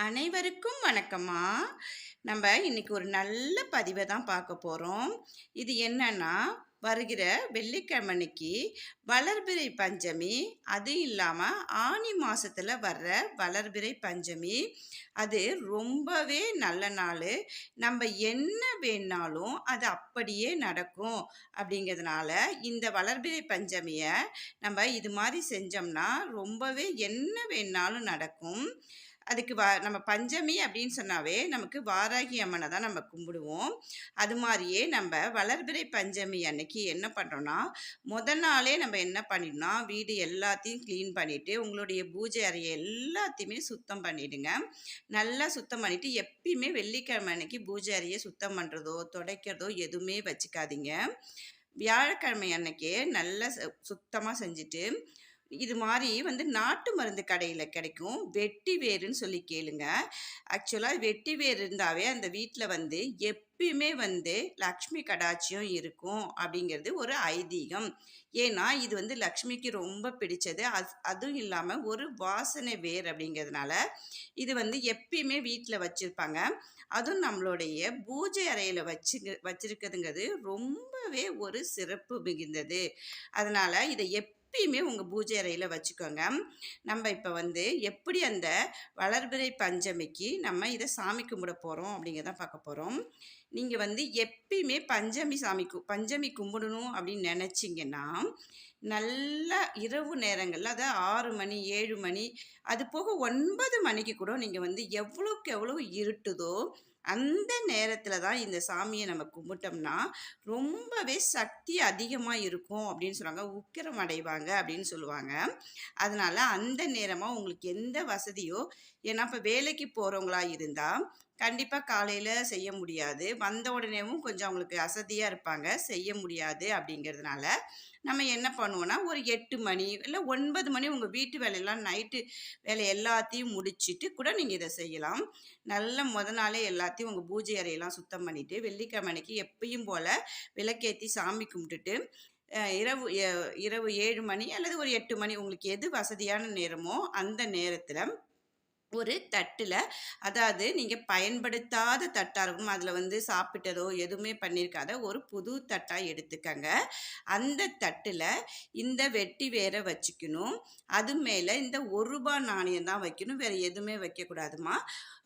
அனைவருக்கும் வணக்கம்மா. நம்ம இன்னைக்கு ஒரு நல்ல பதிவை தான் பார்க்க போகிறோம். இது என்னன்னா, வருகிற வெள்ளிக்கிழமை அன்னைக்கு வளர்பிறை பஞ்சமி. அது இல்லாமல் ஆனி மாசத்துல வர்ற வளர்பிறை பஞ்சமி. அது ரொம்பவே நல்ல நாள். நம்ம என்ன வேணாலும் அது அப்படியே நடக்கும். அப்படிங்கிறதுனால இந்த வளர்பிறை பஞ்சமியை நம்ம இது மாதிரி செஞ்சோம்னா ரொம்பவே என்ன வேணாலும் நடக்கும். அதுக்கு நம்ம பஞ்சமி அப்படின்னு சொன்னாவே நமக்கு வாராகி அம்மனை தான் நம்ம கும்பிடுவோம். அது மாதிரியே நம்ம வளர்பிறை பஞ்சமி அன்னைக்கு என்ன பண்ணுறோன்னா, முதல் நாளே நம்ம என்ன பண்ணிடணும்னா, வீடு எல்லாத்தையும் க்ளீன் பண்ணிவிட்டு உங்களுடைய பூஜை அறையை எல்லாத்தையுமே சுத்தம் பண்ணிவிடுங்க. நல்லா சுத்தம் பண்ணிவிட்டு எப்பயுமே வெள்ளிக்கிழமை அன்னைக்கு பூஜை அறையை சுத்தம் பண்ணுறதோ துடைக்கிறதோ எதுவுமே வச்சுக்காதீங்க. வியாழக்கிழமை அன்னைக்கே நல்லா சுத்தமாக செஞ்சுட்டு, இது மாதிரி நாட்டு மருந்து கடையில் கிடைக்கும். வெட்டி வேருன்னு சொல்லி கேளுங்க. ஆக்சுவலாக வெட்டி வேர் இருந்தாவே அந்த வீட்டில் எப்பயுமே லக்ஷ்மி கடாட்சியம் இருக்கும் அப்படிங்கிறது ஒரு ஐதீகம். ஏன்னா இது லக்ஷ்மிக்கு ரொம்ப பிடிச்சது. அதுவும் இல்லாமல் ஒரு வாசனை வேர் அப்படிங்கிறதுனால இது எப்பயுமே வீட்டில் வச்சுருப்பாங்க. அதுவும் நம்மளுடைய பூஜை அறையில் வச்சிருக்கிறதுங்கிறது ரொம்பவே ஒரு சிறப்பு மிகுந்தது. அதனால் இதை எப்பயுமே உங்கள் பூஜை அறையில் வச்சுக்கோங்க. நம்ம இப்போ எப்படி அந்த வளர்பிறை பஞ்சமிக்கு நம்ம இதை சாமி கும்பிட போகிறோம் அப்படிங்கிறத பார்க்க போகிறோம். நீங்கள் எப்பயுமே பஞ்சமி கும்பிடணும் அப்படின்னு நினச்சிங்கன்னா, நல்லா இரவு நேரங்களில் அதாவது 6 மணி 7 மணி அது போக 9 மணிக்கு கூட நீங்கள் எவ்வளோக்கு எவ்வளோ இருட்டுதோ அந்த நேரத்தில் தான் இந்த சாமியை நம்ம கும்பிட்டோம்னா ரொம்பவே சக்தி அதிகமாக இருக்கும் அப்படின்னு சொல்லுவாங்க. உக்கிரம் அடைவாங்க அப்படின்னு சொல்லுவாங்க. அதனால் அந்த நேரமாக உங்களுக்கு எந்த வசதியோ, ஏன்னா இப்போ வேலைக்கு போகிறவங்களா இருந்தால் கண்டிப்பாக காலையில் செய்ய முடியாது. வந்த உடனேவும் கொஞ்சம் அவங்களுக்கு அசதியாக இருப்பாங்க, செய்ய முடியாது. அப்படிங்கிறதுனால நம்ம என்ன பண்ணுவோன்னா, ஒரு 8 மணி இல்லை 9 மணி உங்கள் வீட்டு வேலையெல்லாம் நைட்டு வேலை எல்லாத்தையும் முடிச்சுட்டு கூட நீங்கள் இதை செய்யலாம். நல்ல நாளே எல்லாத்தையும் உங்கள் பூஜை அறையெல்லாம் சுத்தம் பண்ணிவிட்டு வெள்ளிக்கிழமை அன்னைக்கு எப்பயும் போல் விளக்கேற்றி சாமி கும்பிட்டுட்டு இரவு 7 மணி அல்லது ஒரு 8 மணி உங்களுக்கு எது வசதியான நேரமோ அந்த நேரத்தில் ஒரு தட்டில், அதாவது நீங்கள் பயன்படுத்தாத தட்டாக இருக்கும், அதில் சாப்பிட்டதோ எதுவுமே பண்ணியிருக்காத ஒரு புது தட்டாக எடுத்துக்கங்க. அந்த தட்டில் இந்த வெட்டி வேரை வச்சுக்கணும். அது மேலே இந்த ரூபா நாணயம் தான் வைக்கணும், வேறு எதுவுமே வைக்கக்கூடாதுமா.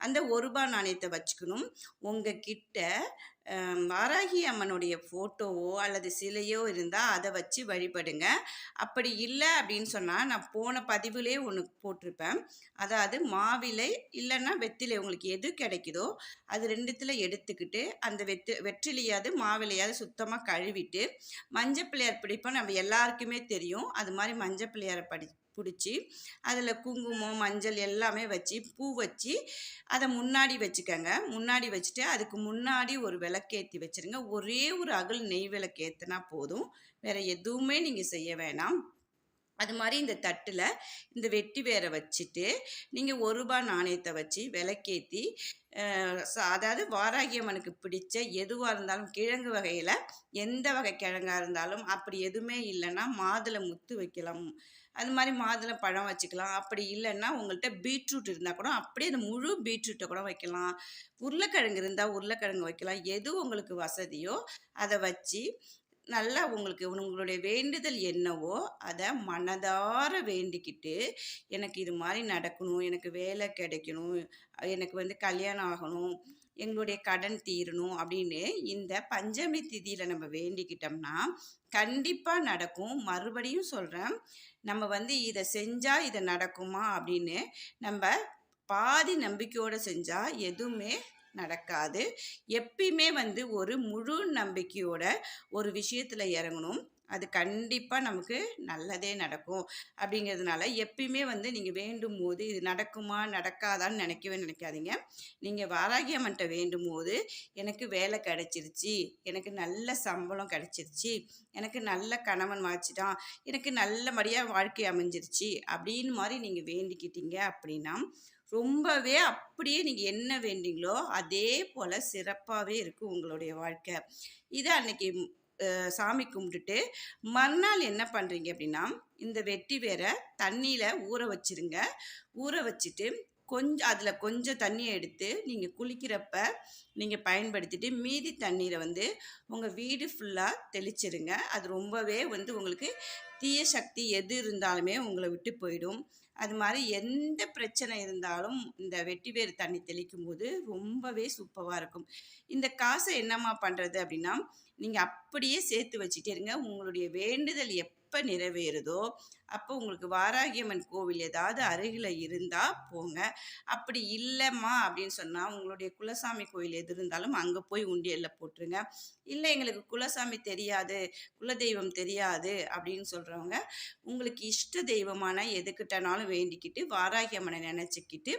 அந்த ரூபா நாணயத்தை வச்சுக்கணும். உங்கள் கிட்ட வாராகி அம்மனுடைய ஃபோட்டோவோ அல்லது சிலையோ இருந்தால் அதை வச்சு வழிபடுங்க. அப்படி இல்லை அப்படின்னு சொன்னால், நான் போன பதிவுலே ஒன்று போட்டிருப்பேன். அதாவது மாவிலை இல்லைன்னா வெற்றிலை, உங்களுக்கு எது கிடைக்குதோ அது ரெண்டுத்தில் எடுத்துக்கிட்டு அந்த வெற்றிலையாவது மாவிலையாவது சுத்தமாக கழுவிட்டு மஞ்சள் பிள்ளையார் பிடிப்போம். நம்ம எல்லாருக்குமே தெரியும். அது மாதிரி மஞ்சள் பிள்ளையாரை பிடிச்சி அதில் குங்குமம் மஞ்சள் எல்லாமே வச்சு பூ வச்சு அதை முன்னாடி வச்சுக்கோங்க. முன்னாடி வச்சுட்டு அதுக்கு முன்னாடி ஒரு விளக்கேற்றி வச்சுருங்க. ஒரே ஒரு அகல் நெய் விளக்கு ஏற்றினா போதும், வேறு எதுவுமே நீங்கள் செய்ய வேணாம். அது மாதிரி இந்த தட்டில் இந்த வெட்டி வேரை வச்சுட்டு நீங்கள் ரூபா நாணயத்தை வச்சு விளக்கேற்றி, அதாவது வாராகி அம்மனுக்கு பிடிச்ச எதுவாக இருந்தாலும் கிழங்கு வகையில் எந்த வகை கிழங்காக இருந்தாலும், அப்படி எதுவுமே இல்லைன்னா மாதுளை முத்து வைக்கலாம், அது மாதிரி மாதுளை பழம் வச்சுக்கலாம். அப்படி இல்லைன்னா உங்கள்கிட்ட பீட்ரூட் இருந்தால் கூட அப்படியே அந்த முழு பீட்ரூட்டை கூட வைக்கலாம். உருளைக்கிழங்கு இருந்தால் உருளைக்கிழங்கு வைக்கலாம். எது உங்களுக்கு வசதியோ அதை வச்சு நல்லா உங்களுடைய வேண்டுதல் என்னவோ அதை மனதார வேண்டிக்கிட்டு, எனக்கு இது மாதிரி நடக்கணும், எனக்கு வேலை கிடைக்கணும், எனக்கு கல்யாணம் ஆகணும், எங்களுடைய கடன் தீரணும் அப்படின்னு இந்த பஞ்சமி திதியில் நம்ம வேண்டிக்கிட்டோம்னா கண்டிப்பாக நடக்கும். மறுபடியும் சொல்கிறேன், நம்ம இதை செஞ்சால் இதை நடக்குமா அப்படின்னு நம்ம பாதி நம்பிக்கையோடு செஞ்சால் எதுவுமே நடக்காது. எப்பயுமே ஒரு முழு நம்பிக்கையோட ஒரு விஷயத்தில் இறங்கணும். அது கண்டிப்பாக நமக்கு நல்லதே நடக்கும். அப்படிங்கிறதுனால எப்பயுமே நீங்கள் வேண்டும் போது இது நடக்குமா நடக்காதான்னு நினைக்காதீங்க. நீங்கள் வாராகி அம்மன்ட்ட வேண்டும் போது எனக்கு வேலை கிடைச்சிருச்சு, எனக்கு நல்ல சம்பளம் கிடைச்சிருச்சு, எனக்கு நல்ல கணவன் வாய்ச்சிட்டான், எனக்கு நல்லபடியாக வாழ்க்கை அமைஞ்சிருச்சு அப்படின்னு மாதிரி நீங்கள் வேண்டிக்கிட்டீங்க அப்படின்னா ரொம்பவே அப்படியே நீங்கள் என்ன வேண்டிங்களோ அதே போல் சிறப்பாகவே இருக்கும் உங்களுடைய வாழ்க்கை. இதை அன்னைக்கு சாமி கும்பிட்டுட்டு மறுநாள் என்ன பண்ணுறீங்க அப்படின்னா, இந்த வெட்டி வேரை தண்ணியில் ஊற வச்சிருங்க. ஊற வச்சுட்டு அதில் கொஞ்சம் தண்ணியை எடுத்து நீங்கள் குளிக்கிறப்ப நீங்கள் பயன்படுத்திட்டு மீதி தண்ணீரை வந்து உங்கள் வீடு ஃபுல்லாக தெளிச்சிருங்க. அது ரொம்பவே வந்து உங்களுக்கு தீய சக்தி எது இருந்தாலுமே உங்களை விட்டு போயிடும். அது மாதிரி எந்த பிரச்சனை இருந்தாலும் இந்த வெட்டிவேர் தண்ணி தெளிக்கும் போது ரொம்பவே சூப்பராக இருக்கும். இந்த காசை என்னம்மா பண்ணுறது அப்படின்னா, நீங்கள் அப்படியே சேர்த்து வச்சுட்டே இருங்க. உங்களுடைய வேண்டுதல் எப்போ நிறைவேறுதோ அப்போ உங்களுக்கு வாராகியம்மன் கோவில் ஏதாவது அருகில் இருந்தால் போங்க. அப்படி இல்லைம்மா அப்படின்னு சொன்னால் உங்களுடைய குலசாமி கோயில் எது இருந்தாலும் அங்கே போய் உண்டியலில் போட்டுருங்க. இல்லை எங்களுக்கு குலசாமி தெரியாது, குலதெய்வம் தெரியாது அப்படின்னு சொல்கிறவங்க உங்களுக்கு இஷ்ட தெய்வமான எதுக்கிட்டனாலும் வேண்டிக்கிட்டு வாராகி அம்மனை நினச்சிக்கிட்டு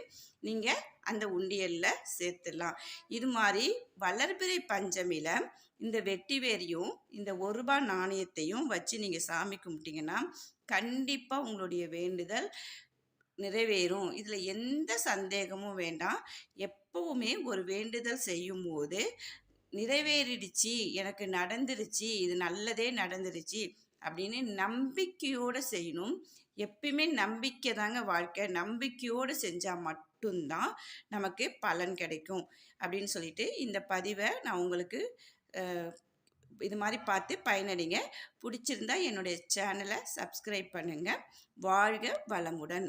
நீங்கள் அந்த உண்டியலில் சேர்த்துடலாம். இது மாதிரி வளர்பிறை பஞ்சமியில் இந்த வெட்டிவேரியும் இந்த ₹1 நாணயத்தையும் வச்சு நீங்கள் சாமி கும்பிட்டீங்கன்னா கண்டிப்பாக உங்களுடைய வேண்டுதல் நிறைவேறும். இதில் எந்த சந்தேகமும் வேண்டாம். எப்பவுமே ஒரு வேண்டுதல் செய்யும்போது நிறைவேறிடுச்சு, எனக்கு நடந்துருச்சு, இது நல்லதே நடந்துருச்சு அப்படின்னு நம்பிக்கையோடு செய்யணும். எப்பயுமே நம்பிக்கை தாங்க வாழ்க்கை. நம்பிக்கையோடு செஞ்சால் மட்டும்தான் நமக்கு பலன் கிடைக்கும் அப்படின்னு சொல்லிட்டு இந்த பதிவை நான் உங்களுக்கு இது மாதிரி பார்த்து பயனடைங்க. பிடிச்சிருந்தா என்னுடைய சேனலை சப்ஸ்கிரைப் பண்ணுங்கள். வாழ்க வளமுடன்.